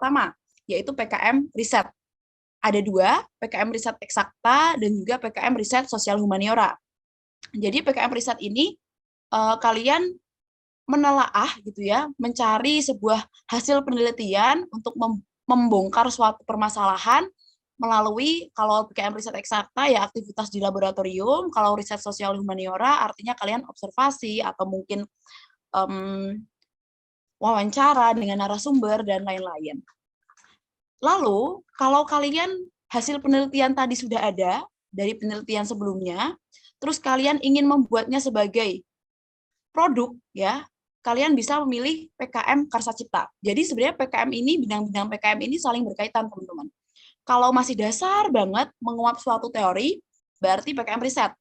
pertama, yaitu PKM Riset. Ada dua, PKM Riset Eksakta dan juga PKM Riset Sosial Humaniora. Jadi PKM Riset ini kalian menelaah gitu ya, mencari sebuah hasil penelitian untuk membongkar suatu permasalahan melalui, kalau PKM Riset Eksakta ya aktivitas di laboratorium, kalau riset sosial humaniora artinya kalian observasi atau mungkin wawancara dengan narasumber dan lain-lain. Lalu, kalau kalian hasil penelitian tadi sudah ada dari penelitian sebelumnya, terus kalian ingin membuatnya sebagai produk, ya, kalian bisa memilih PKM Karsa Cipta. Jadi sebenarnya PKM ini, bidang-bidang PKM ini saling berkaitan, teman-teman. Kalau masih dasar banget menguap suatu teori, berarti PKM riset.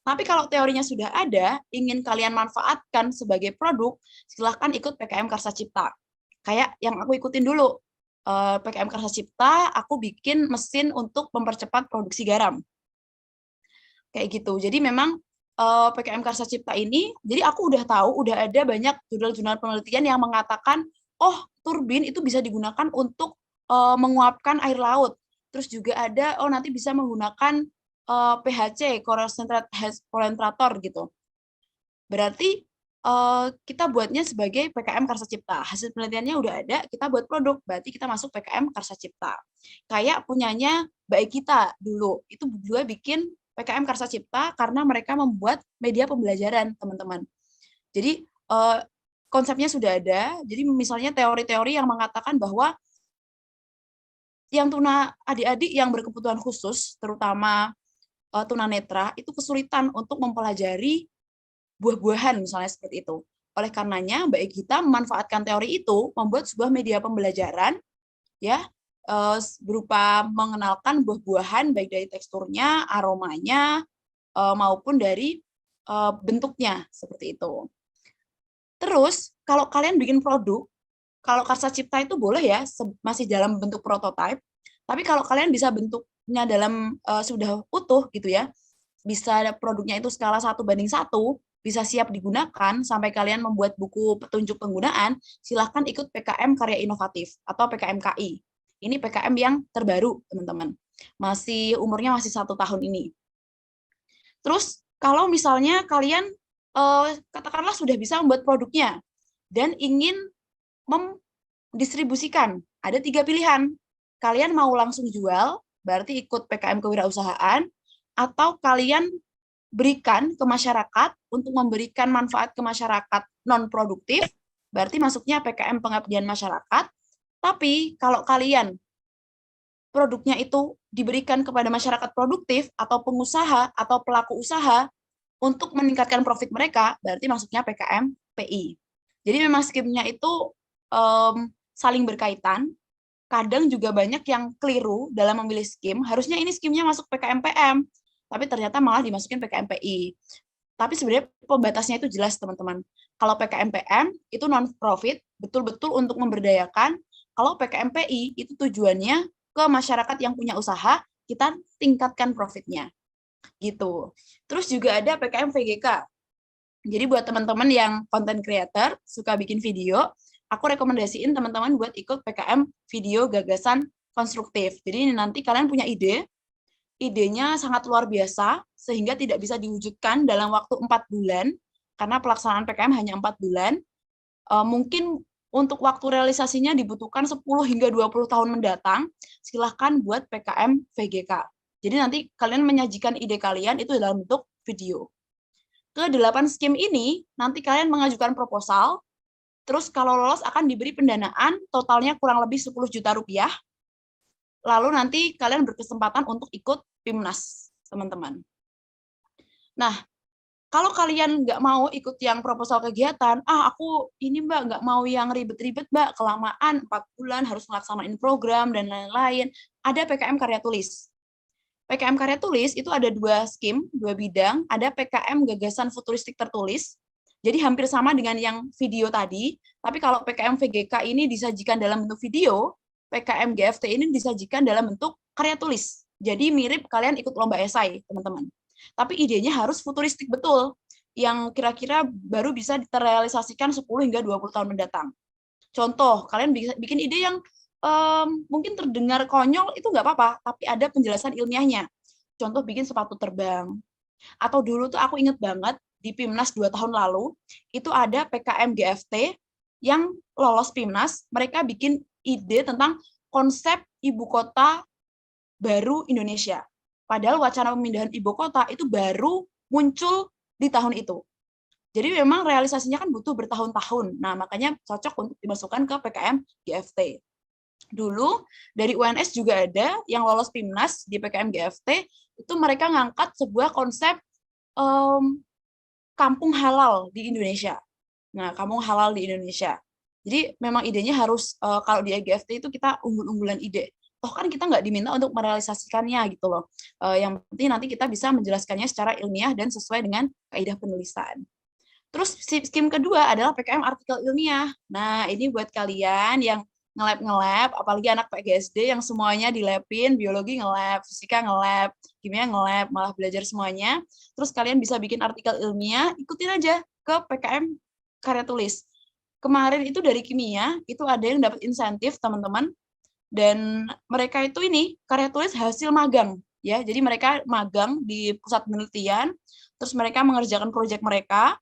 Tapi kalau teorinya sudah ada, ingin kalian manfaatkan sebagai produk, silahkan ikut PKM Karsa Cipta. Kayak yang aku ikutin dulu, PKM Karsa Cipta, aku bikin mesin untuk mempercepat produksi garam. Kayak gitu. Jadi memang PKM Karsa Cipta ini, jadi aku udah tahu, udah ada banyak jurnal-jurnal penelitian yang mengatakan, oh turbin itu bisa digunakan untuk menguapkan air laut. Terus juga ada, oh nanti bisa menggunakan PHC, konsentrator gitu. Berarti kita buatnya sebagai PKM Karsa Cipta. Hasil penelitiannya udah ada, kita buat produk, berarti kita masuk PKM Karsa Cipta. Kayak punyanya Mbak kita dulu, itu juga bikin PKM Karsa Cipta karena mereka membuat media pembelajaran, teman-teman. Jadi konsepnya sudah ada, jadi misalnya teori-teori yang mengatakan bahwa yang adik-adik yang berkebutuhan khusus, terutama tunanetra, itu kesulitan untuk mempelajari buah-buahan misalnya seperti itu. Oleh karenanya, Mbak Egita memanfaatkan teori itu, membuat sebuah media pembelajaran ya berupa mengenalkan buah-buahan baik dari teksturnya, aromanya maupun dari bentuknya seperti itu. Terus kalau kalian bikin produk, kalau Karsa Cipta itu boleh ya masih dalam bentuk prototype, tapi kalau kalian bisa bentuknya dalam sudah utuh gitu ya, bisa produknya itu skala 1:1, bisa siap digunakan sampai kalian membuat buku petunjuk penggunaan, silahkan ikut PKM Karya Inovatif atau PKMKI. Ini PKM yang terbaru, teman-teman. Umurnya masih 1 tahun ini. Terus kalau misalnya kalian katakanlah sudah bisa membuat produknya dan ingin mendistribusikan, ada 3 pilihan. Kalian mau langsung jual, berarti ikut PKM Kewirausahaan, atau kalian berikan ke masyarakat untuk memberikan manfaat ke masyarakat non-produktif, berarti masuknya PKM Pengabdian Masyarakat. Tapi kalau kalian produknya itu diberikan kepada masyarakat produktif atau pengusaha atau pelaku usaha untuk meningkatkan profit mereka, berarti masuknya PKM PI. Jadi memang skimnya itu saling berkaitan. Kadang juga banyak yang keliru dalam memilih skim, harusnya ini skimnya masuk PKM PM, tapi ternyata malah dimasukin PKM PI. Tapi sebenarnya pembatasnya itu jelas, teman-teman. Kalau PKM PM itu non-profit, betul-betul untuk memberdayakan. Kalau PKM PI itu tujuannya ke masyarakat yang punya usaha, kita tingkatkan profitnya. Gitu. Terus juga ada PKM VGK. Jadi buat teman-teman yang content creator, suka bikin video, aku rekomendasiin teman-teman buat ikut PKM Video Gagasan Konstruktif. Jadi nanti kalian punya idenya sangat luar biasa, sehingga tidak bisa diwujudkan dalam waktu 4 bulan, karena pelaksanaan PKM hanya 4 bulan. Mungkin untuk waktu realisasinya dibutuhkan 10 hingga 20 tahun mendatang, silahkan buat PKM VGK. Jadi nanti kalian menyajikan ide kalian itu dalam bentuk video. Ke 8 skim ini, nanti kalian mengajukan proposal, terus kalau lolos akan diberi pendanaan, totalnya kurang lebih 10 juta rupiah, lalu nanti kalian berkesempatan untuk ikut PIMNAS, teman-teman. Nah, kalau kalian nggak mau ikut yang proposal kegiatan, aku ini Mbak nggak mau yang ribet-ribet Mbak, kelamaan 4 bulan harus melaksanain program dan lain-lain, ada PKM Karya Tulis. PKM Karya Tulis itu ada 2 skim, 2 bidang, ada PKM Gagasan Futuristik Tertulis, jadi hampir sama dengan yang video tadi, tapi kalau PKM VGK ini disajikan dalam bentuk video, PKM GFT ini disajikan dalam bentuk karya tulis. Jadi mirip kalian ikut lomba esai, teman-teman. Tapi idenya harus futuristik betul, yang kira-kira baru bisa terrealisasikan 10 hingga 20 tahun mendatang. Contoh, kalian bikin ide yang mungkin terdengar konyol, itu nggak apa-apa, tapi ada penjelasan ilmiahnya. Contoh bikin sepatu terbang. Atau dulu tuh aku inget banget, di PIMNAS 2 tahun lalu, itu ada PKM GFT yang lolos PIMNAS, mereka bikin ide tentang konsep ibu kota baru Indonesia. Padahal wacana pemindahan ibu kota itu baru muncul di tahun itu. Jadi memang realisasinya kan butuh bertahun-tahun. Nah, makanya cocok untuk dimasukkan ke PKM GFT. Dulu dari UNS juga ada yang lolos PIMNAS di PKM GFT, itu mereka ngangkat sebuah konsep kampung halal di Indonesia. Nah, kampung halal di Indonesia. Jadi memang idenya harus, kalau di GFT itu kita unggul-unggulan ide. Toh kan kita nggak diminta untuk merealisasikannya gitu loh. Yang penting nanti kita bisa menjelaskannya secara ilmiah dan sesuai dengan kaidah penulisan. Terus skim kedua adalah PKM artikel ilmiah. Nah, ini buat kalian yang nge-lab, apalagi anak PGSD yang semuanya di-labin, biologi nge-lab, fisika nge-lab, kimia nge-lab, malah belajar semuanya. Terus kalian bisa bikin artikel ilmiah, ikutin aja ke PKM karya tulis. Kemarin itu dari kimia, itu ada yang dapat insentif, teman-teman, dan mereka itu ini, karya tulis hasil magang. Ya, jadi mereka magang di pusat penelitian, terus mereka mengerjakan proyek mereka,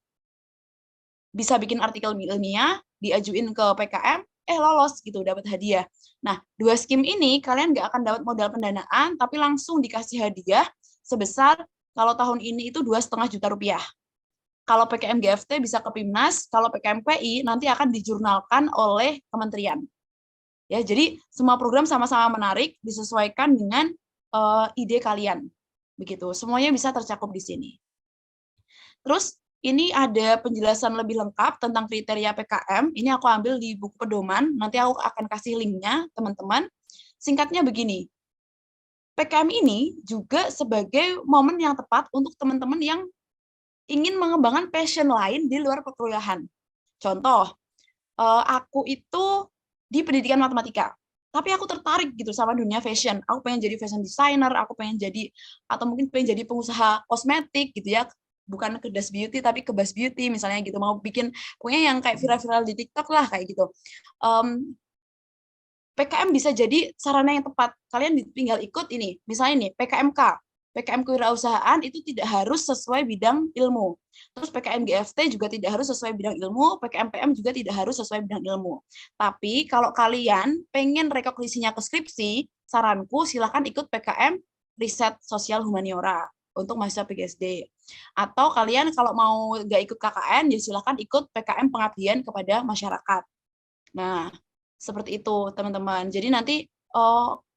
bisa bikin artikel ilmiah, diajuin ke PKM, lolos gitu, dapat hadiah. Nah, 2 skim ini kalian nggak akan dapat modal pendanaan, tapi langsung dikasih hadiah sebesar kalau tahun ini itu 2,5 juta rupiah. Kalau PKM GFT bisa ke PIMNAS, kalau PKM PI nanti akan dijurnalkan oleh kementerian. Ya, jadi semua program sama-sama menarik, disesuaikan dengan ide kalian. Begitu, semuanya bisa tercakup di sini. Terus ini ada penjelasan lebih lengkap tentang kriteria PKM. Ini aku ambil di buku pedoman, nanti aku akan kasih linknya, teman-teman. Singkatnya begini, PKM ini juga sebagai momen yang tepat untuk teman-teman yang ingin mengembangkan passion lain di luar perkuliahan. Contoh, aku itu di pendidikan matematika, tapi aku tertarik gitu sama dunia fashion. Aku pengen jadi fashion designer, aku pengen jadi, atau mungkin pengen jadi pengusaha kosmetik gitu ya, bukan ke Das Beauty tapi ke Bas Beauty misalnya gitu, mau bikin pokoknya yang kayak viral-viral di TikTok lah kayak gitu. PKM bisa jadi sarana yang tepat. Kalian tinggal ikut ini, misalnya nih PKMK, PKM kewirausahaan itu tidak harus sesuai bidang ilmu. Terus PKM GFT juga tidak harus sesuai bidang ilmu, PKM PM juga tidak harus sesuai bidang ilmu. Tapi kalau kalian pengen rekognisinya ke skripsi, saranku silahkan ikut PKM riset sosial humaniora untuk mahasiswa PGSD. Atau kalian kalau mau nggak ikut KKN, ya silahkan ikut PKM pengabdian kepada masyarakat. Nah, seperti itu teman-teman. Jadi nanti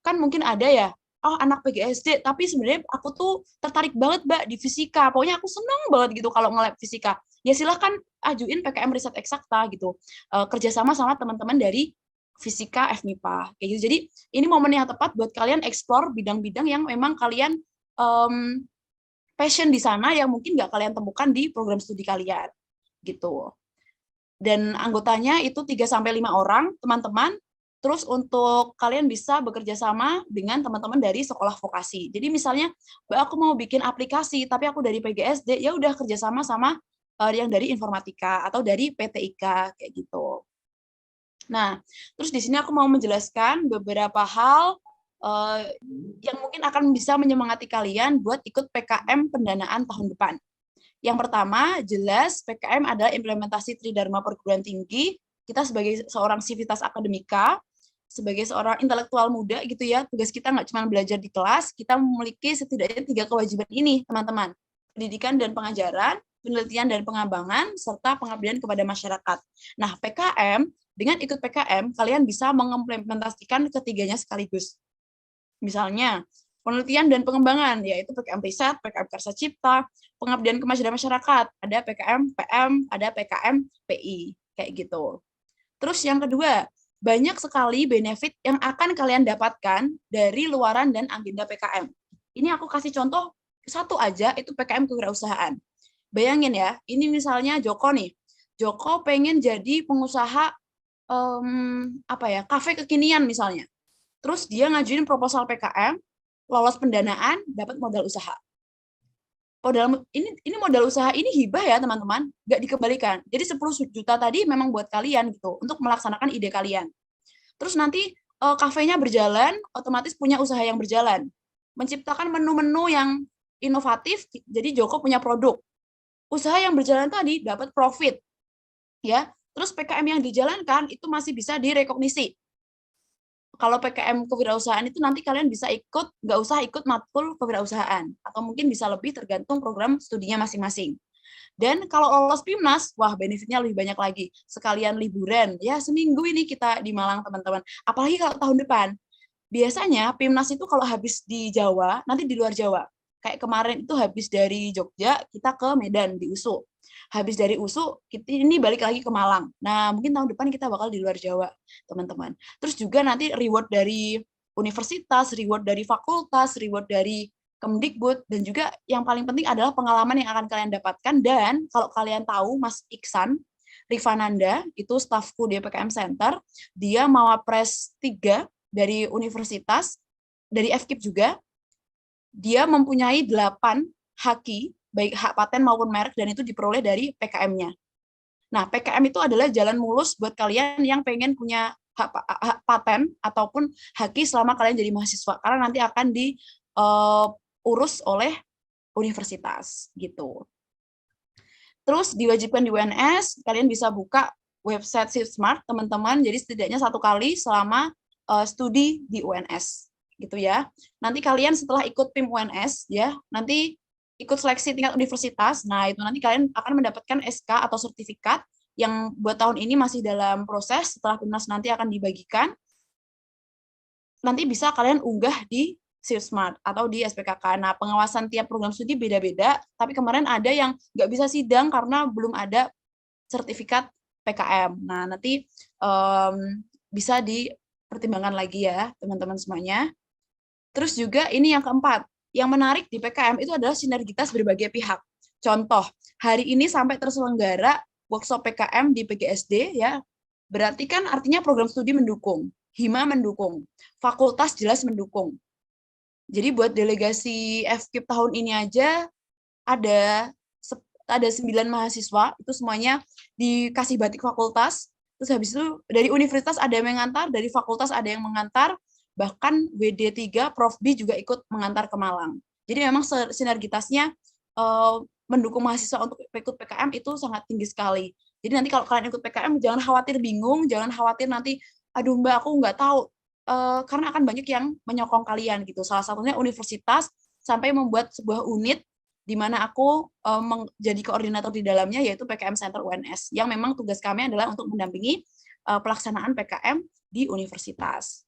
kan mungkin ada ya, anak PGSD, tapi sebenarnya aku tuh tertarik banget Mbak di fisika. Pokoknya aku senang banget gitu kalau nge-lab fisika. Ya silahkan ajuin PKM riset eksakta gitu. Kerjasama sama teman-teman dari fisika FMIPA kayak gitu. Jadi ini momen yang tepat buat kalian explore bidang-bidang yang memang kalian passion di sana yang mungkin nggak kalian temukan di program studi kalian gitu. Dan anggotanya itu 3-5 orang, teman-teman. Terus untuk kalian bisa bekerja sama dengan teman-teman dari sekolah vokasi. Jadi misalnya, Mbak aku mau bikin aplikasi, tapi aku dari PGSD, ya udah kerjasama sama yang dari informatika atau dari PTIK kayak gitu. Nah, terus di sini aku mau menjelaskan beberapa hal yang mungkin akan bisa menyemangati kalian buat ikut PKM pendanaan tahun depan. Yang pertama, jelas PKM adalah implementasi Tridharma perguruan tinggi. Kita sebagai seorang sivitas akademika, sebagai seorang intelektual muda gitu ya, tugas kita nggak cuma belajar di kelas, kita memiliki setidaknya 3 kewajiban ini, teman-teman. Pendidikan dan pengajaran, penelitian dan pengembangan, serta pengabdian kepada masyarakat. Nah, PKM, dengan ikut PKM, kalian bisa mengimplementasikan ketiganya sekaligus. Misalnya, penelitian dan pengembangan, yaitu PKM Riset, PKM Karsa Cipta, pengabdian ke masyarakat, ada PKM PM, ada PKM PI, kayak gitu. Terus yang kedua, banyak sekali benefit yang akan kalian dapatkan dari luaran dan agenda PKM. Ini aku kasih contoh satu aja, itu PKM kewirausahaan. Bayangin ya, ini misalnya Joko nih, Joko pengen jadi pengusaha kafe kekinian misalnya. Terus dia ngajuin proposal PKM, lolos pendanaan, dapat modal usaha. Ini modal usaha ini hibah ya teman-teman, nggak dikembalikan. Jadi 10 juta tadi memang buat kalian gitu, untuk melaksanakan ide kalian. Terus nanti kafenya berjalan, otomatis punya usaha yang berjalan. Menciptakan menu-menu yang inovatif, jadi Joko punya produk. Usaha yang berjalan tadi dapat profit, ya. Terus PKM yang dijalankan itu masih bisa direkognisi. Kalau PKM kewirausahaan itu nanti kalian bisa ikut, nggak usah ikut matkul kewirausahaan, atau mungkin bisa lebih tergantung program studinya masing-masing. Dan kalau lolos PIMNAS, wah benefitnya lebih banyak lagi. Sekalian liburan, ya seminggu ini kita di Malang teman-teman. Apalagi kalau tahun depan. Biasanya PIMNAS itu kalau habis di Jawa, nanti di luar Jawa. Kayak kemarin itu habis dari Jogja, kita ke Medan, di USU. Habis dari USU, kita ini balik lagi ke Malang. Nah, mungkin tahun depan kita bakal di luar Jawa, teman-teman. Terus juga nanti reward dari universitas, reward dari fakultas, reward dari Kemdikbud, dan juga yang paling penting adalah pengalaman yang akan kalian dapatkan. Dan kalau kalian tahu Mas Iksan Rifananda, itu stafku di PKM Center, dia Mawapres 3 dari universitas, dari FKIP juga, dia mempunyai 8 haki, baik hak paten maupun merek, dan itu diperoleh dari PKM-nya. Nah, PKM itu adalah jalan mulus buat kalian yang pengen punya hak paten ataupun haki selama kalian jadi mahasiswa, karena nanti akan diurus oleh universitas gitu. Terus diwajibkan di UNS, kalian bisa buka website ShiftSmart, teman-teman. Jadi setidaknya 1 kali selama studi di UNS, gitu ya. Nanti kalian setelah ikut PIM UNS, ya, nanti ikut seleksi tingkat universitas. Nah, itu nanti kalian akan mendapatkan SK atau sertifikat yang buat tahun ini masih dalam proses. Setelah PIMNAS nanti akan dibagikan. Nanti bisa kalian unggah di ShiftSmart atau di SPKK. Nah, pengawasan tiap program studi beda-beda, tapi kemarin ada yang nggak bisa sidang karena belum ada sertifikat PKM. Nah, nanti bisa dipertimbangkan lagi ya, teman-teman semuanya. Terus juga ini yang keempat, yang menarik di PKM itu adalah sinergitas berbagai pihak. Contoh, hari ini sampai terselenggara workshop PKM di PGSD, ya, berarti kan artinya program studi mendukung, Hima mendukung, fakultas jelas mendukung. Jadi buat delegasi FKIP tahun ini aja ada 9 mahasiswa, itu semuanya dikasih batik fakultas. Terus habis itu dari universitas ada yang mengantar, dari fakultas ada yang mengantar, bahkan WD3 Prof B juga ikut mengantar ke Malang. Jadi memang sinergitasnya mendukung mahasiswa untuk ikut PKM itu sangat tinggi sekali. Jadi nanti kalau kalian ikut PKM jangan khawatir bingung, jangan khawatir nanti aduh Mbak aku nggak tahu, karena akan banyak yang menyokong kalian gitu. Salah satunya universitas sampai membuat sebuah unit di mana aku menjadi koordinator di dalamnya, yaitu PKM Center UNS, yang memang tugas kami adalah untuk mendampingi pelaksanaan PKM di universitas.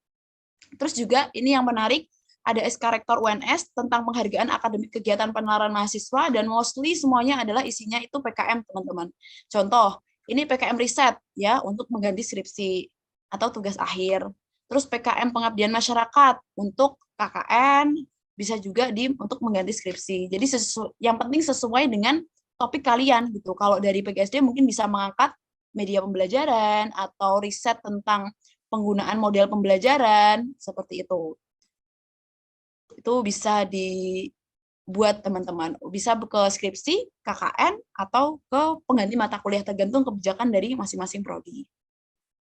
Terus juga ini yang menarik, ada SK Rektor UNS tentang penghargaan akademik kegiatan penelaran mahasiswa, dan mostly semuanya adalah isinya itu PKM, teman-teman. Contoh, ini PKM riset ya untuk mengganti skripsi atau tugas akhir. Terus PKM pengabdian masyarakat untuk KKN, bisa juga untuk mengganti skripsi. Jadi yang penting sesuai dengan topik kalian gitu. Kalau dari PGSD mungkin bisa mengangkat media pembelajaran atau riset tentang penggunaan model pembelajaran, seperti itu. Itu bisa dibuat teman-teman. Bisa ke skripsi, KKN, atau ke pengganti mata kuliah, tergantung kebijakan dari masing-masing prodi.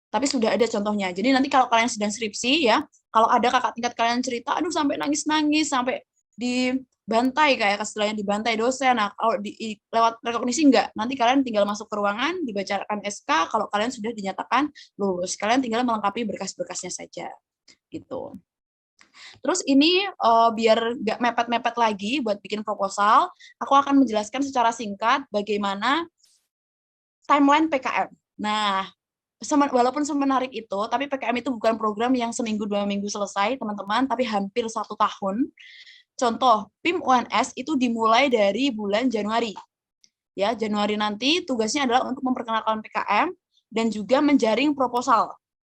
Tapi sudah ada contohnya. Jadi nanti kalau kalian sedang skripsi ya, kalau ada kakak tingkat kalian cerita, aduh sampai nangis-nangis, sampai dibantai kayak istilahnya dibantai dosen. Nah, kalau lewat rekognisi enggak, nanti kalian tinggal masuk ke ruangan, dibacakan SK, kalau kalian sudah dinyatakan lulus. Kalian tinggal melengkapi berkas-berkasnya saja. Gitu. Terus ini biar nggak mepet-mepet lagi buat bikin proposal, aku akan menjelaskan secara singkat bagaimana timeline PKM. Nah, walaupun semenarik itu, tapi PKM itu bukan program yang seminggu 2 minggu selesai, teman-teman, tapi hampir 1 tahun. Contoh, PIM UNS itu dimulai dari bulan Januari. Ya, Januari nanti tugasnya adalah untuk memperkenalkan PKM dan juga menjaring proposal.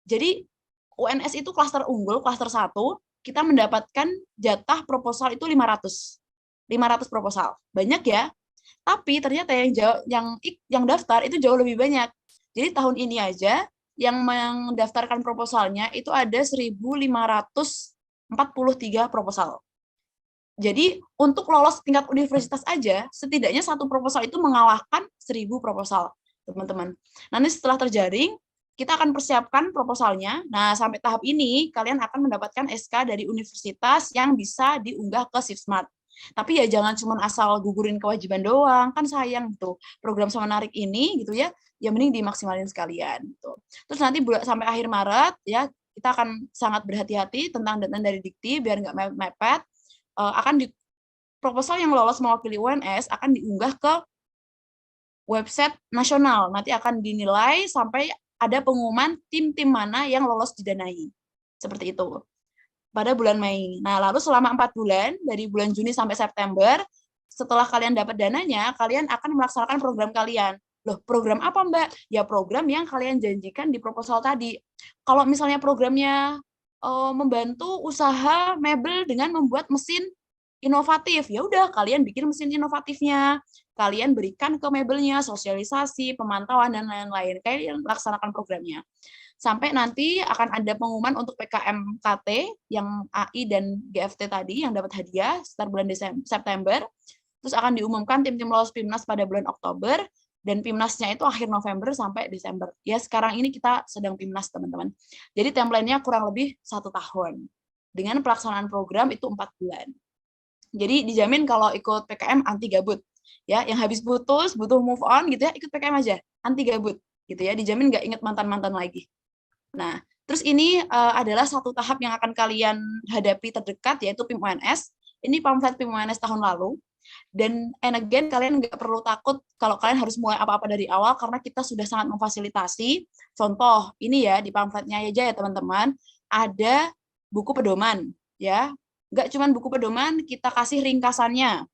Jadi UNS itu klaster unggul, klaster 1, kita mendapatkan jatah proposal itu 500 proposal. Banyak ya. Tapi ternyata yang daftar itu jauh lebih banyak. Jadi tahun ini aja yang mendaftarkan proposalnya itu ada 1.543 proposal. Jadi untuk lolos tingkat universitas aja, setidaknya 1 proposal itu mengalahkan 1.000 proposal, teman-teman. Nanti setelah terjaring, kita akan persiapkan proposalnya. Nah, sampai tahap ini kalian akan mendapatkan SK dari universitas yang bisa diunggah ke Sipsmart. Tapi ya jangan cuma asal gugurin kewajiban doang, kan sayang gitu. Program sama menarik ini gitu ya, ya mending dimaksimalin sekalian gitu. Terus nanti sampai akhir Maret ya kita akan sangat berhati-hati tentang data dari Dikti biar nggak mepet. Akan di proposal yang lolos mewakili UNS akan diunggah ke website nasional. Nanti akan dinilai sampai ada pengumuman tim-tim mana yang lolos didanai. Seperti itu. Pada bulan Mei. Nah, lalu selama 4 bulan, dari bulan Juni sampai September, setelah kalian dapat dananya, kalian akan melaksanakan program kalian. Loh, program apa, Mbak? Ya, program yang kalian janjikan di proposal tadi. Kalau misalnya programnya membantu usaha mebel dengan membuat mesin inovatif, ya udah kalian bikin mesin inovatifnya, kalian berikan ke mebelnya, sosialisasi, pemantauan, dan lain-lain. Kalian laksanakan programnya. Sampai nanti akan ada pengumuman untuk PKMKT yang AI dan GFT tadi yang dapat hadiah sekitar bulan September. Terus akan diumumkan tim-tim lolos PIMNAS pada bulan Oktober, dan PIMNASnya itu akhir November sampai Desember. Ya, sekarang ini kita sedang PIMNAS, teman-teman. Jadi template-nya kurang lebih 1 tahun. Dengan pelaksanaan program itu 4 bulan. Jadi dijamin kalau ikut PKM anti gabut. Ya, yang habis putus, butuh move on gitu ya, ikut PKM aja, anti gabut gitu ya, dijamin nggak inget mantan-mantan lagi. Nah, terus ini adalah satu tahap yang akan kalian hadapi terdekat, yaitu PIM UNS. Ini pamflet PIM UNS tahun lalu. Dan again, kalian nggak perlu takut kalau kalian harus mulai apa-apa dari awal, karena kita sudah sangat memfasilitasi. Contoh, ini ya, di pamfletnya aja ya teman-teman, ada buku pedoman. Ya, nggak cuma buku pedoman, kita kasih ringkasannya.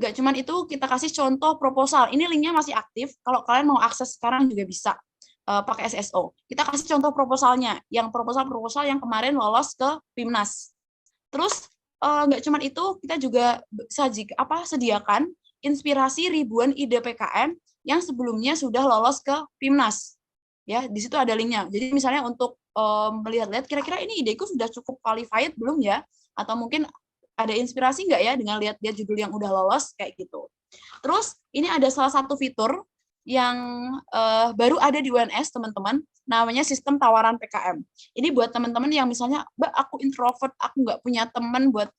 Nggak cuma itu, kita kasih contoh proposal. Ini linknya masih aktif, kalau kalian mau akses sekarang juga bisa. Pakai SSO. Kita kasih contoh proposalnya, yang proposal-proposal yang kemarin lolos ke PIMNAS. Terus nggak cuma itu, kita juga sediakan inspirasi ribuan ide PKM yang sebelumnya sudah lolos ke PIMNAS. Ya, di situ ada linknya. Jadi misalnya untuk melihat-lihat kira-kira ini ideku sudah cukup qualified belum ya? Atau mungkin ada inspirasi nggak ya dengan lihat-lihat judul yang udah lolos kayak gitu. Terus ini ada salah satu fitur yang baru ada di UNS, teman-teman, namanya sistem tawaran PKM. Ini buat teman-teman yang misalnya, Mbak, aku introvert, aku nggak punya teman buat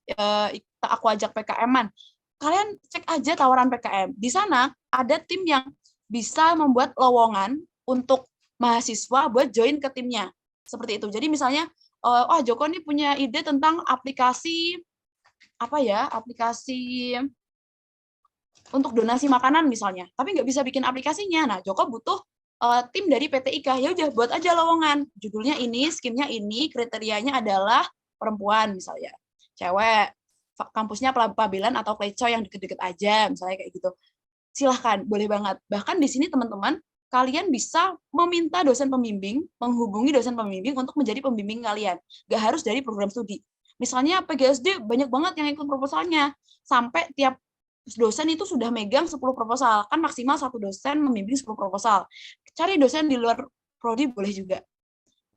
aku ajak PKM-an. Kalian cek aja tawaran PKM. Di sana ada tim yang bisa membuat lowongan untuk mahasiswa buat join ke timnya. Seperti itu. Jadi misalnya, Joko nih punya ide tentang aplikasi, aplikasi untuk donasi makanan misalnya, tapi nggak bisa bikin aplikasinya. Nah, Joko butuh tim dari PT IKA, ya udah buat aja lowongan. Judulnya ini, skimnya ini, kriterianya adalah perempuan misalnya, cewek, kampusnya Pabilan atau Kleco yang deket-deket aja, misalnya kayak gitu. Silahkan, boleh banget. Bahkan di sini teman-teman, kalian bisa meminta dosen pembimbing, menghubungi dosen pembimbing untuk menjadi pembimbing kalian. Nggak harus dari program studi. Misalnya PGSD banyak banget yang ikut proposalnya, sampai tiap dosen itu sudah megang 10 proposal, kan maksimal satu dosen membimbing 10 proposal. Cari dosen di luar prodi boleh juga.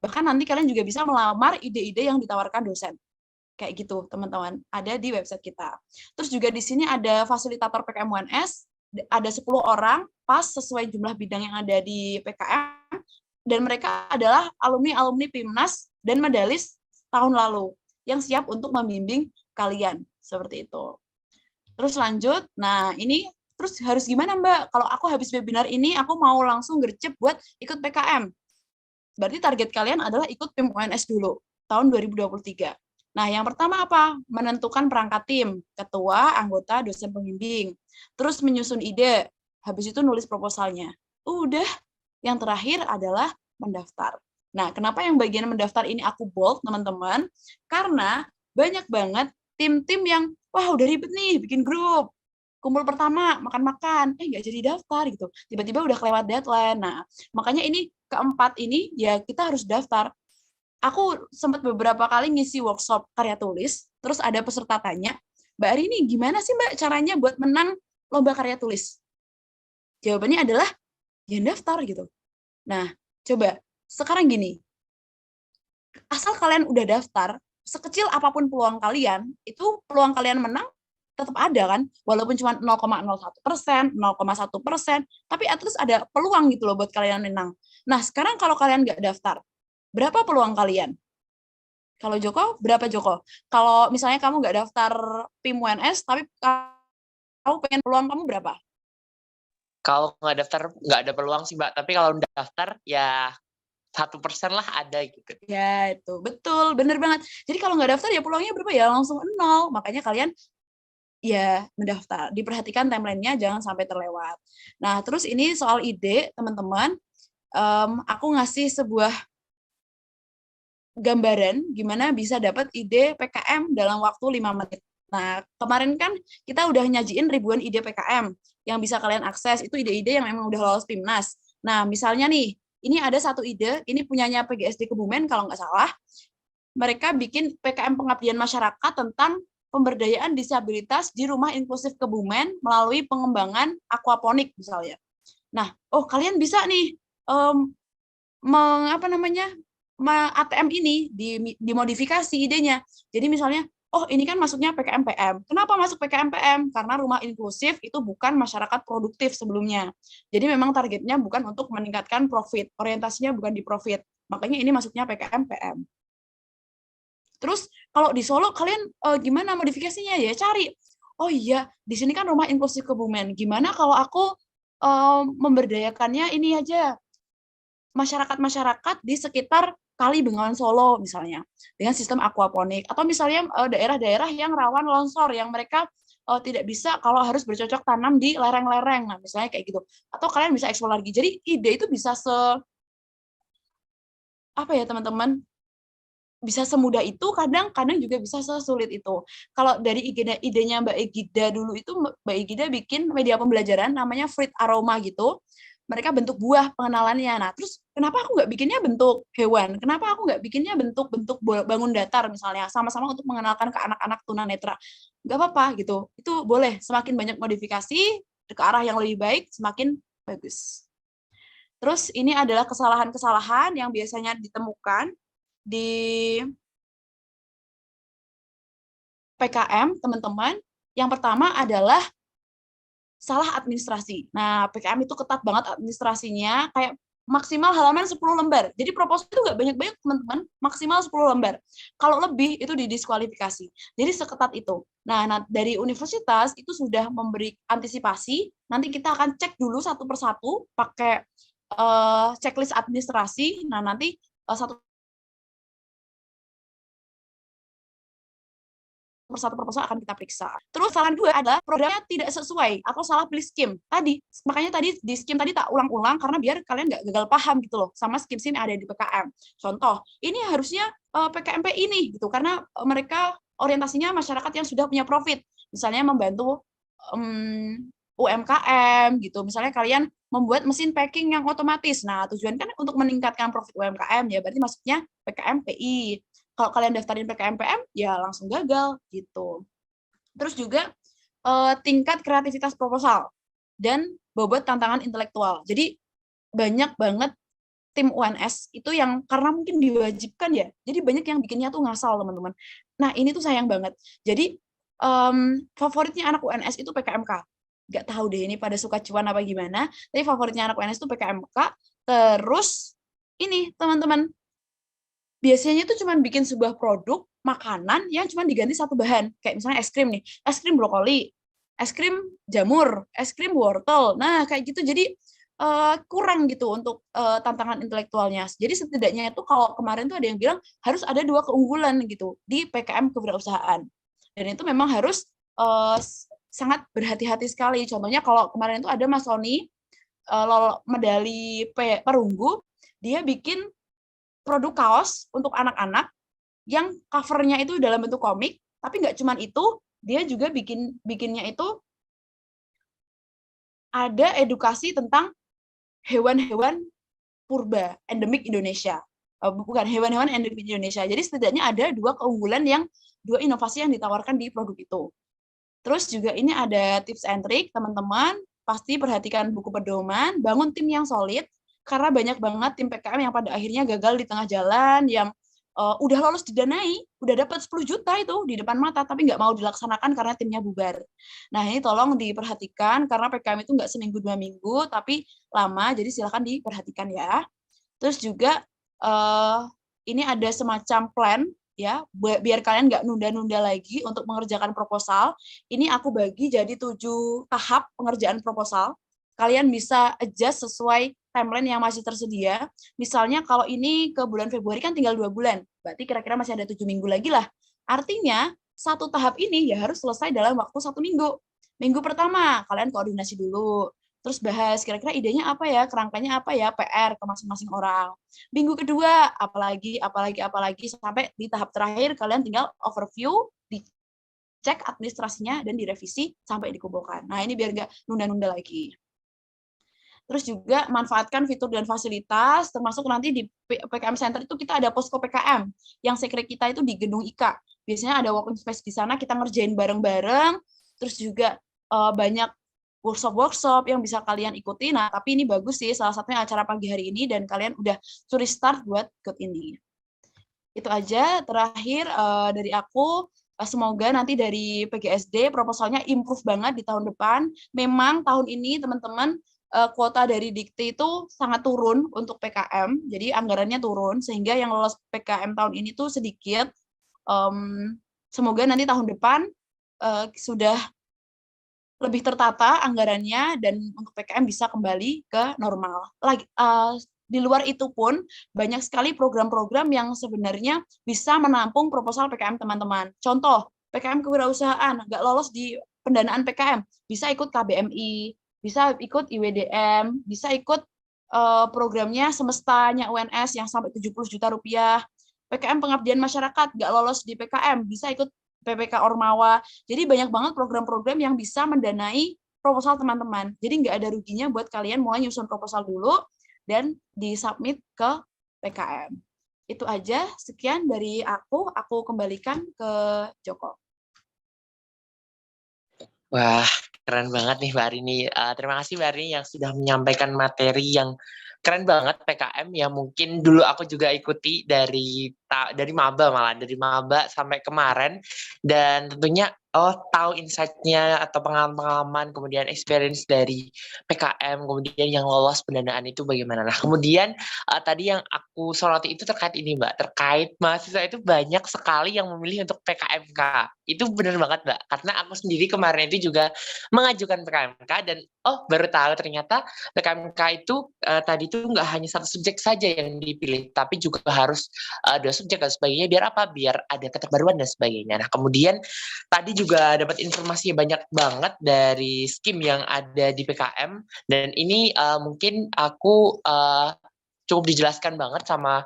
Bahkan nanti kalian juga bisa melamar ide-ide yang ditawarkan dosen. Kayak gitu, teman-teman. Ada di website kita. Terus juga di sini ada fasilitator PKM UNS, ada 10 orang, pas sesuai jumlah bidang yang ada di PKM, dan mereka adalah alumni-alumni PIMNAS dan medalis tahun lalu, yang siap untuk membimbing kalian. Seperti itu. Terus lanjut, nah ini terus harus gimana Mbak? Kalau aku habis webinar ini, aku mau langsung gercep buat ikut PKM. Berarti target kalian adalah ikut PIM UNS dulu, tahun 2023. Nah, yang pertama apa? Menentukan perangkat tim, ketua, anggota, dosen pembimbing. Terus menyusun ide, habis itu nulis proposalnya. Udah, yang terakhir adalah mendaftar. Nah, kenapa yang bagian mendaftar ini aku bold, teman-teman? Karena banyak banget tim-tim yang wah udah ribet nih bikin grup, kumpul pertama makan-makan, nggak jadi daftar gitu, tiba-tiba udah kelewat deadline. Nah, makanya ini keempat ini ya kita harus daftar. Aku sempat beberapa kali ngisi workshop karya tulis, terus ada peserta tanya, Mbak Ari ini gimana sih Mbak caranya buat menang lomba karya tulis? Jawabannya adalah ya daftar gitu. Nah, coba sekarang gini, asal kalian udah daftar, sekecil apapun peluang kalian, itu peluang kalian menang tetap ada kan, walaupun cuma 0,01%, 0,1%, tapi at least ada peluang gitu loh buat kalian menang. Nah, sekarang kalau kalian nggak daftar, berapa peluang kalian? Kalau Joko, berapa Joko? Kalau misalnya kamu nggak daftar PIM UNS, tapi kamu pengen peluang kamu berapa? Kalau nggak daftar, nggak ada peluang sih, Mbak. Tapi kalau daftar, ya 1% lah ada gitu. Ya, itu. Betul, bener banget. Jadi kalau nggak daftar ya peluangnya berapa ya? Langsung 0. Makanya kalian ya mendaftar. Diperhatikan timeline-nya jangan sampai terlewat. Nah, terus ini soal ide, teman-teman. Aku ngasih sebuah gambaran gimana bisa dapat ide PKM dalam waktu 5 menit. Nah, kemarin kan kita udah nyajiin ribuan ide PKM yang bisa kalian akses. Itu ide-ide yang memang udah lolos PIMNAS. Nah, misalnya nih, ini ada satu ide, ini punyanya PGSD Kebumen kalau nggak salah. Mereka bikin PKM pengabdian masyarakat tentang pemberdayaan disabilitas di rumah inklusif Kebumen melalui pengembangan aquaponik misalnya. Nah, kalian bisa nih ATM ini dimodifikasi idenya. Jadi misalnya, ini kan masuknya PKMPM. Kenapa masuk PKMPM? Karena rumah inklusif itu bukan masyarakat produktif sebelumnya. Jadi memang targetnya bukan untuk meningkatkan profit, orientasinya bukan di profit. Makanya ini masuknya PKMPM. Terus kalau di Solo kalian gimana modifikasinya ya? Cari. Oh iya, di sini kan rumah inklusif Kebumen. Gimana kalau aku memberdayakannya ini aja, masyarakat-masyarakat di sekitar Kali Bengawan Solo misalnya dengan sistem aquaponik, atau misalnya daerah-daerah yang rawan longsor yang mereka tidak bisa kalau harus bercocok tanam di lereng-lereng, nah misalnya kayak gitu. Atau kalian bisa eksplor lagi. Jadi ide itu bisa apa ya teman-teman, bisa semudah itu, kadang-kadang juga bisa sesulit itu. Kalau dari idenya Mbak Egida dulu itu, Mbak Egida bikin media pembelajaran namanya Fruit Aroma gitu. Mereka bentuk buah pengenalannya. Nah, terus kenapa aku nggak bikinnya bentuk hewan? Kenapa aku nggak bikinnya bentuk bangun datar misalnya, sama-sama untuk mengenalkan ke anak-anak tunanetra? Nggak apa-apa gitu. Itu boleh. Semakin banyak modifikasi ke arah yang lebih baik, semakin bagus. Terus ini adalah kesalahan-kesalahan yang biasanya ditemukan di PKM, teman-teman. Yang pertama adalah salah administrasi. Nah, PKM itu ketat banget administrasinya, kayak maksimal halaman 10 lembar. Jadi proposal itu nggak banyak-banyak, teman-teman, maksimal 10 lembar. Kalau lebih, itu didiskualifikasi. Jadi seketat itu. Nah, dari universitas itu sudah memberi antisipasi, nanti kita akan cek dulu satu persatu, pakai checklist administrasi, nah nanti satu persatu proposal akan kita periksa. Terus salah dua adalah programnya tidak sesuai atau salah pilih skim. Makanya tadi di skim tadi tak ulang-ulang karena biar kalian nggak gagal paham gitu loh sama skim-skim yang ada di PKM. Contoh, ini harusnya PKMP ini gitu karena mereka orientasinya masyarakat yang sudah punya profit. Misalnya membantu UMKM gitu. Misalnya kalian membuat mesin packing yang otomatis. Nah, tujuan kan untuk meningkatkan profit UMKM ya, berarti masuknya PKMPI. Kalau kalian daftarin PKMPM, ya langsung gagal gitu. Terus juga tingkat kreativitas proposal dan bobot tantangan intelektual. Jadi banyak banget tim UNS itu yang karena mungkin diwajibkan ya, jadi banyak yang bikinnya tuh ngasal teman-teman. Nah ini tuh sayang banget. Jadi favoritnya anak UNS itu PKMK. Gak tahu deh ini pada suka cuan apa gimana, tapi favoritnya anak UNS itu PKMK. Terus ini teman-teman, biasanya itu cuma bikin sebuah produk makanan yang cuma diganti satu bahan. Kayak misalnya es krim nih, es krim brokoli, es krim jamur, es krim wortel. Nah, kayak gitu. Jadi kurang gitu untuk tantangan intelektualnya. Jadi setidaknya itu kalau kemarin tuh ada yang bilang harus ada 2 keunggulan gitu di PKM kewirausahaan. Dan itu memang harus sangat berhati-hati sekali. Contohnya kalau kemarin itu ada Mas Sony, medali perunggu, dia bikin produk kaos untuk anak-anak yang covernya itu dalam bentuk komik, tapi nggak cuma itu, dia juga bikinnya itu ada edukasi tentang hewan-hewan purba endemik Indonesia. Bukan hewan-hewan endemik Indonesia. Jadi setidaknya ada 2 keunggulan dua inovasi yang ditawarkan di produk itu. Terus juga ini ada tips and trick, teman-teman. Pasti perhatikan buku pedoman, bangun tim yang solid, karena banyak banget tim PKM yang pada akhirnya gagal di tengah jalan, yang udah lolos didanai, udah dapat 10 juta itu di depan mata, tapi nggak mau dilaksanakan karena timnya bubar. Nah, ini tolong diperhatikan, karena PKM itu nggak seminggu 2 minggu, tapi lama, jadi silakan diperhatikan ya. Terus juga ini ada semacam plan, ya, biar kalian nggak nunda-nunda lagi untuk mengerjakan proposal. Ini aku bagi jadi 7 tahap pengerjaan proposal. Kalian bisa adjust sesuai timeline yang masih tersedia. Misalnya kalau ini ke bulan Februari kan tinggal 2 bulan, berarti kira-kira masih ada 7 minggu lagi lah. Artinya, satu tahap ini ya harus selesai dalam waktu 1 minggu. Minggu pertama, kalian koordinasi dulu. Terus bahas kira-kira idenya apa ya, kerangkanya apa ya, PR ke masing-masing orang. Minggu kedua, apalagi, sampai di tahap terakhir kalian tinggal overview, dicek administrasinya, dan direvisi sampai dikumpulkan. Nah, ini biar nggak nunda-nunda lagi. Terus juga manfaatkan fitur dan fasilitas, termasuk nanti di PKM Center itu kita ada posko PKM, yang sekret kita itu di Gedung IKA. Biasanya ada working space di sana, kita ngerjain bareng-bareng, terus juga banyak workshop-workshop yang bisa kalian ikuti. Nah, tapi ini bagus sih, salah satunya acara pagi hari ini, dan kalian udah suri start buat ikut ini. Itu aja, terakhir dari aku, semoga nanti dari PGSD proposalnya improve banget di tahun depan. Memang tahun ini teman-teman kuota dari Dikti itu sangat turun untuk PKM, jadi anggarannya turun, sehingga yang lolos PKM tahun ini tuh sedikit. Semoga nanti tahun depan sudah lebih tertata anggarannya, dan untuk PKM bisa kembali ke normal. Di luar itu pun, banyak sekali program-program yang sebenarnya bisa menampung proposal PKM teman-teman. Contoh, PKM kewirausahaan, nggak lolos di pendanaan PKM, bisa ikut KBMI, bisa ikut IWDM, bisa ikut programnya semestanya UNS yang sampai 70 juta rupiah. PKM pengabdian masyarakat nggak lolos di PKM, bisa ikut PPK Ormawa. Jadi banyak banget program-program yang bisa mendanai proposal teman-teman. Jadi nggak ada ruginya buat kalian mulai nyusun proposal dulu dan disubmit ke PKM. Itu aja, sekian dari aku kembalikan ke Joko. Wah, keren banget nih Mbak Arini. Terima kasih Mbak Arini yang sudah menyampaikan materi yang keren banget PKM yang mungkin dulu aku juga ikuti dari maba, malah dari maba sampai kemarin, dan tentunya tahu insight-nya atau pengalaman-pengalaman, kemudian experience dari PKM, kemudian yang lolos pendanaan itu bagaimana. Nah, kemudian tadi yang aku soroti itu terkait ini Mbak, terkait mahasiswa itu banyak sekali yang memilih untuk PKMK. Itu benar banget Mbak, karena aku sendiri kemarin itu juga mengajukan PKMK, dan baru tahu ternyata PKMK itu tadi itu nggak hanya satu subjek saja yang dipilih, tapi juga harus 2 subjek dan sebagainya. Biar apa? Biar ada keterbaruan dan sebagainya. Nah, kemudian tadi juga dapat informasi banyak banget dari skim yang ada di PKM, dan ini mungkin aku cukup dijelaskan banget sama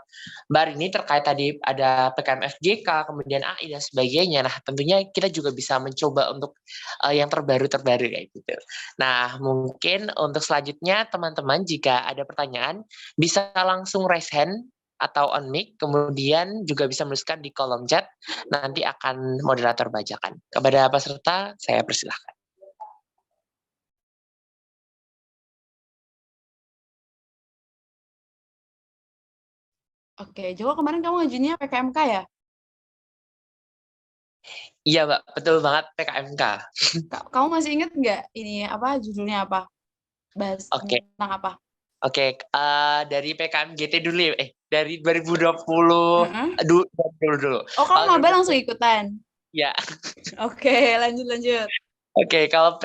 Mbak Rini terkait tadi ada PKM FGK, kemudian AI dan sebagainya. Nah, tentunya kita juga bisa mencoba untuk yang terbaru-terbaru kayak gitu. Nah, mungkin untuk selanjutnya teman-teman jika ada pertanyaan bisa langsung raise hand atau on mic, kemudian juga bisa menuliskan di kolom chat, nanti akan moderator bacakan. Kepada peserta, saya persilahkan. Oke, Joko, kemarin kamu ngajunya PKMK ya? Iya, Mbak, betul banget PKMK. Kamu masih inget nggak ini apa judulnya apa? Bahas Oke. tentang apa? Oke, dari PKMGT dulu ya, dari 2020 dulu. Oh, kamu maba langsung ikutan? Ya. Oke, lanjut. Oke, kalau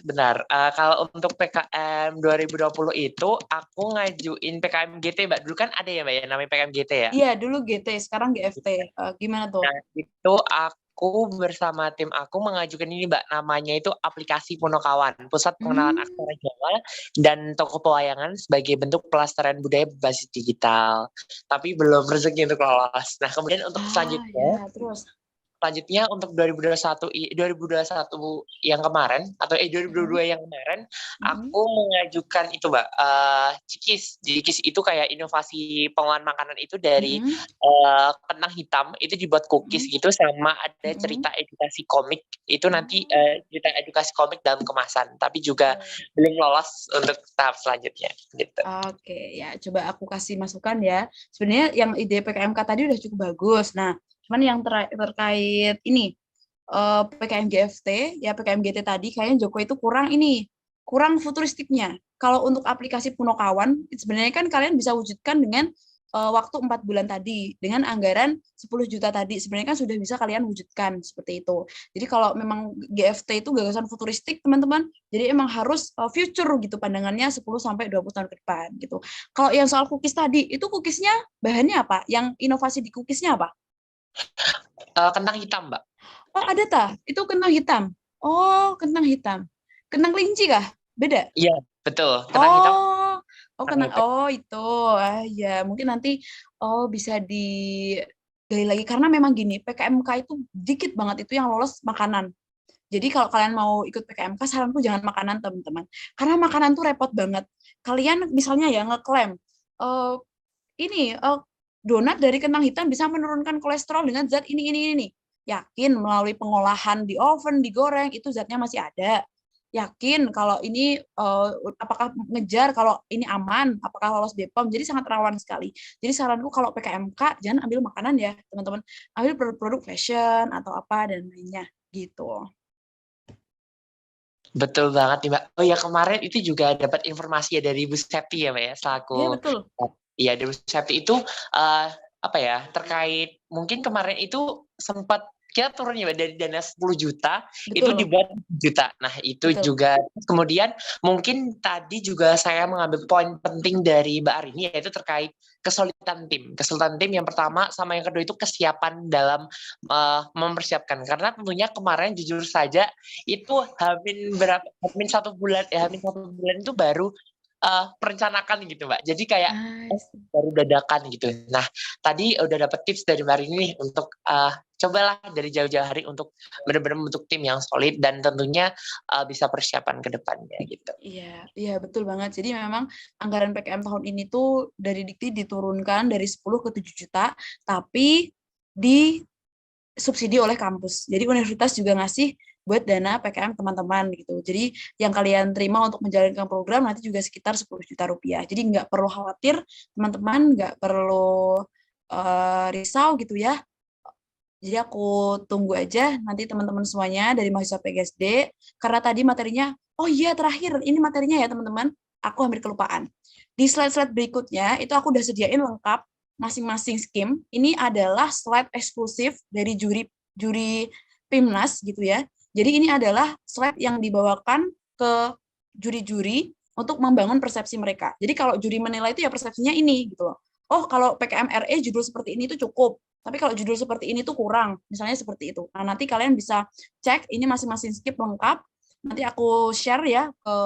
benar. Kalau untuk PKM 2020 itu aku ngajuin PKM GT, Mbak. Dulu kan ada ya, Mbak, ya, namanya PKM GT ya? Iya, dulu GT, sekarang GFT. Gimana tuh? Nah, itu aku bersama tim aku mengajukan ini, Mbak. Namanya itu aplikasi Punokawan, Pusat Pengenalan Aksara Jawa dan Toko Pewayangan sebagai bentuk pelestarian budaya berbasis digital. Tapi belum rezeki untuk lolos. Nah, kemudian untuk selanjutnya, Ya, terus? selanjutnya untuk 2021 yang kemarin atau 2022 yang kemarin aku mengajukan itu Mbak, Cikis. Cikis itu kayak inovasi pengolahan makanan itu dari kentang hitam itu dibuat cookies gitu, sama ada cerita edukasi komik itu nanti cerita edukasi komik dalam kemasan, tapi juga belum lolos untuk tahap selanjutnya gitu. Oke, ya coba aku kasih masukan ya. Sebenarnya yang ide PKMK tadi udah cukup bagus. Nah, cuman yang terkait ini PKM GFT ya PKM GT tadi kayaknya Joko itu kurang futuristiknya. Kalau untuk aplikasi Punokawan sebenarnya kan kalian bisa wujudkan dengan waktu 4 bulan tadi dengan anggaran 10 juta tadi sebenarnya kan sudah bisa kalian wujudkan seperti itu. Jadi kalau memang GFT itu gagasan futuristik teman-teman, jadi emang harus future gitu pandangannya 10 sampai 20 tahun ke depan gitu. Kalau yang soal cookies tadi, itu cookiesnya bahannya apa? Yang inovasi di cookiesnya apa? Kentang hitam, Mbak. Oh, ada tah? Itu kentang hitam. Oh, kentang hitam. Kentang kelinci kah? Beda? Iya, betul. Kentang hitam. Itu. Ya, mungkin nanti bisa digali lagi karena memang gini, PKMK itu dikit banget itu yang lolos makanan. Jadi kalau kalian mau ikut PKMK, saranku jangan makanan, teman-teman. Karena makanan tuh repot banget. Kalian misalnya ya ngeklaim ini donat dari kentang hitam bisa menurunkan kolesterol dengan zat ini. Yakin melalui pengolahan di oven, digoreng, itu zatnya masih ada. Yakin kalau ini apakah ngejar kalau ini aman, apakah lolos BPOM, jadi sangat rawan sekali. Jadi saranku kalau PKMK jangan ambil makanan ya teman-teman, ambil produk-produk fashion atau apa dan lainnya gitu. Betul banget nih Mbak. Oh ya kemarin itu juga dapat informasi ya dari Bu Septi ya Mbak ya, selaku Iya betul. Iya dari Bu Septi itu apa ya terkait mungkin kemarin itu sempat kita turun ya Mbak, dari dana 10 juta itu Betul. dibuat juta. Nah itu Betul. juga kemudian mungkin tadi juga saya mengambil poin penting dari Mbak Arini yaitu terkait kesulitan tim. Kesulitan tim yang pertama sama yang kedua itu kesiapan dalam mempersiapkan. Karena tentunya kemarin jujur saja itu hamin 1 bulan itu baru perencanaan gitu Mbak. Jadi kayak baru dadakan gitu. Nah, tadi udah dapet tips dari Mbak Rini nih untuk cobalah dari jauh-jauh hari untuk benar-benar membentuk tim yang solid dan tentunya bisa persiapan ke depannya gitu. Iya betul banget. Jadi memang anggaran PKM tahun ini tuh dari Dikti diturunkan dari 10 ke 7 juta, tapi disubsidi oleh kampus. Jadi universitas juga ngasih buat dana PKM teman-teman gitu. Jadi yang kalian terima untuk menjalankan program nanti juga sekitar 10 juta rupiah. Jadi nggak perlu khawatir teman-teman, nggak perlu risau gitu ya. Jadi aku tunggu aja nanti teman-teman semuanya dari mahasiswa PGSD, karena tadi materinya, oh iya terakhir, ini materinya ya teman-teman, aku hampir kelupaan. Di slide-slide berikutnya, itu aku udah sediain lengkap masing-masing skim. Ini adalah slide eksklusif dari juri PIMNAS gitu ya. Jadi ini adalah slide yang dibawakan ke juri-juri untuk membangun persepsi mereka. Jadi kalau juri menilai itu ya persepsinya ini gitu loh. Oh, kalau PKM-RE judul seperti ini itu cukup. Tapi kalau judul seperti ini tuh kurang. Misalnya seperti itu. Nah, nanti kalian bisa cek ini masing-masing skip lengkap. Nanti aku share ya ke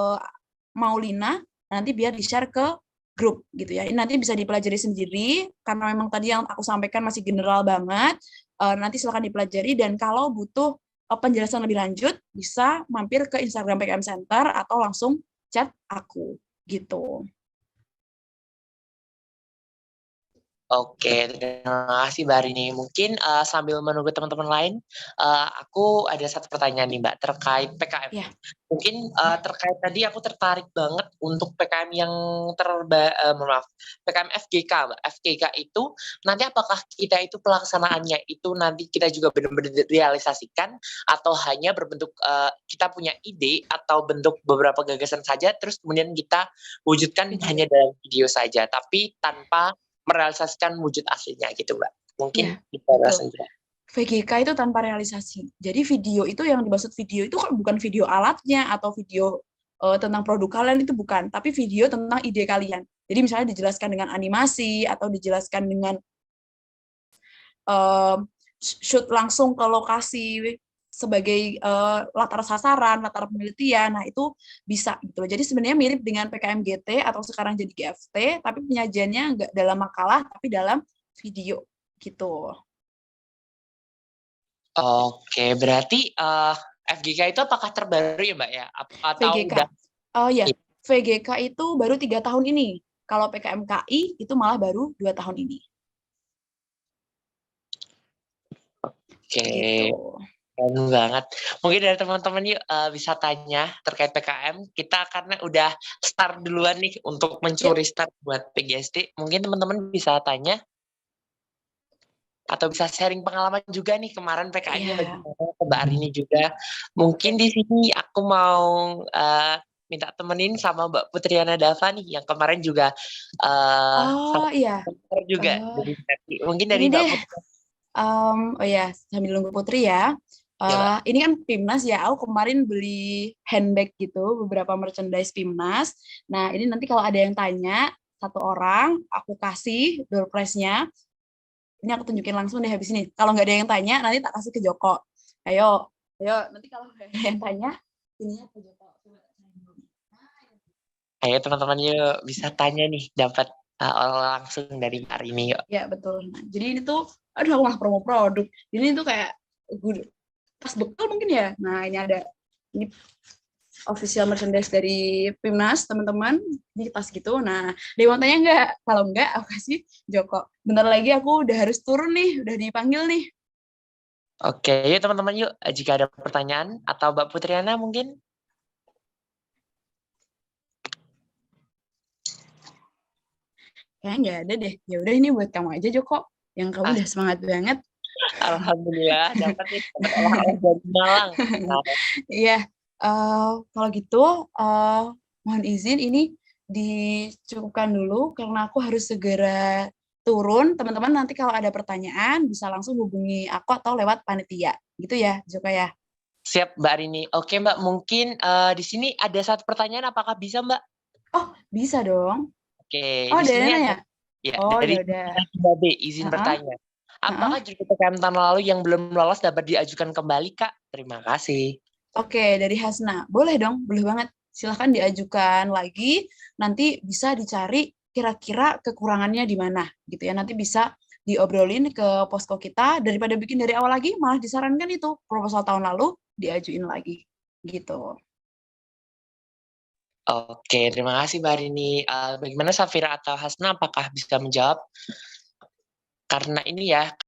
Maulina, nanti biar di-share ke grup gitu ya. Ini nanti bisa dipelajari sendiri karena memang tadi yang aku sampaikan masih general banget. Nanti silakan dipelajari dan kalau butuh penjelasan lebih lanjut bisa mampir ke Instagram PKM Center atau langsung chat aku gitu. Oke, terima kasih Mbak Rini. Mungkin sambil menunggu teman-teman lain, aku ada satu pertanyaan nih Mbak terkait PKM. Ya. Mungkin terkait tadi aku tertarik banget untuk PKM yang PKM FGK, Mbak. FGK itu nanti apakah kita itu pelaksanaannya itu nanti kita juga benar-benar realisasikan atau hanya berbentuk kita punya ide atau bentuk beberapa gagasan saja, terus kemudian kita wujudkan hanya dalam video saja, tapi tanpa merealisasikan wujud aslinya gitu Mbak. Mungkin kita langsung juga. VGK itu tanpa realisasi. Jadi video itu yang dimaksud video itu kan bukan video alatnya atau video tentang produk kalian itu bukan, tapi video tentang ide kalian. Jadi misalnya dijelaskan dengan animasi atau dijelaskan dengan shoot langsung ke lokasi sebagai latar sasaran, latar penelitian, nah itu bisa gitu. Jadi sebenarnya mirip dengan PKM GT atau sekarang jadi GFT, tapi penyajiannya nggak dalam makalah, tapi dalam video gitu. Oke, berarti FGK itu apakah terbaru ya Mbak ya? Atau VGK. udah? Oh ya, VGK itu baru 3 tahun ini. Kalau PKMKI itu malah baru 2 tahun ini. Oke, Gitu. keren banget. Mungkin dari teman-teman yuk bisa tanya terkait PKM. Kita karena udah start duluan nih untuk Yuk. mencuri start buat PGSD. Mungkin teman-teman bisa tanya atau bisa sharing pengalaman juga nih kemarin PKM-nya Ya, bagaimana ke Mbak Arini juga. Mungkin oke. di sini aku mau minta temenin sama Mbak Putriana Dava nih yang kemarin juga Oh sama iya. juga Eh, dari mungkin ini dari Mbak deh. Putri Oh ya, sambil nunggu Putri ya. ya Mbak. Ini kan Pimnas ya. Aku kemarin beli handbag gitu, beberapa merchandise Pimnas. Nah, ini nanti kalau ada yang tanya, satu orang, aku kasih door prize-nya. Ini aku tunjukin langsung deh habis ini. Kalau nggak ada yang tanya, nanti tak kasih ke Joko. Ayo, ayo. Nanti kalau nggak ada yang tanya, ininya ke Joko. Ayo teman-teman yuk bisa tanya nih dapat langsung dari Mbak Arini yuk. Ya, betul. Nah, jadi ini tuh, aduh aku malah promo produk. Jadi ini tuh kayak tas bekal mungkin ya. Nah, ini ada ini official merchandise dari Pimnas, teman-teman. Ini tas gitu. Nah, ada yang mau tanya nggak? Kalau nggak, aku kasih Joko. Bentar lagi aku udah harus turun nih, udah dipanggil nih. Oke, yuk teman-teman yuk jika ada pertanyaan atau Mbak Putriana mungkin. Kayaknya nggak ada deh. Ya udah ini buat kamu aja, Joko. Yang kamu Ah, udah semangat banget. Alhamdulillah dapat nih dapat oleh-oleh dari Malang. Nah, Iya, kalau gitu eh, mohon izin ini dicukupkan dulu karena aku harus segera turun. Teman-teman nanti kalau ada pertanyaan bisa langsung hubungi aku atau lewat panitia. Gitu ya, Joka ya. siap Mbak Arini. Oke Mbak, mungkin di sini ada satu pertanyaan apakah bisa Mbak? Oh, bisa dong. Oke, Oh, di ada sini yang ada nanya. ya Oh, dari ya udah. Mbak B izin Heeh, bertanya. heeh. Apakah juru PKM tahun lalu yang belum lolos dapat diajukan kembali, Kak? Terima kasih. Oke, dari Hasna. Boleh dong, boleh banget. Silahkan diajukan lagi. Nanti bisa dicari kira-kira kekurangannya di mana, gitu ya. Nanti bisa diobrolin ke posko kita. Daripada bikin dari awal lagi, malah disarankan itu proposal tahun lalu diajuin lagi, gitu. Oke, terima kasih Mbak Arini. Bagaimana Safira atau Hasna, apakah bisa menjawab? Karena ini ya,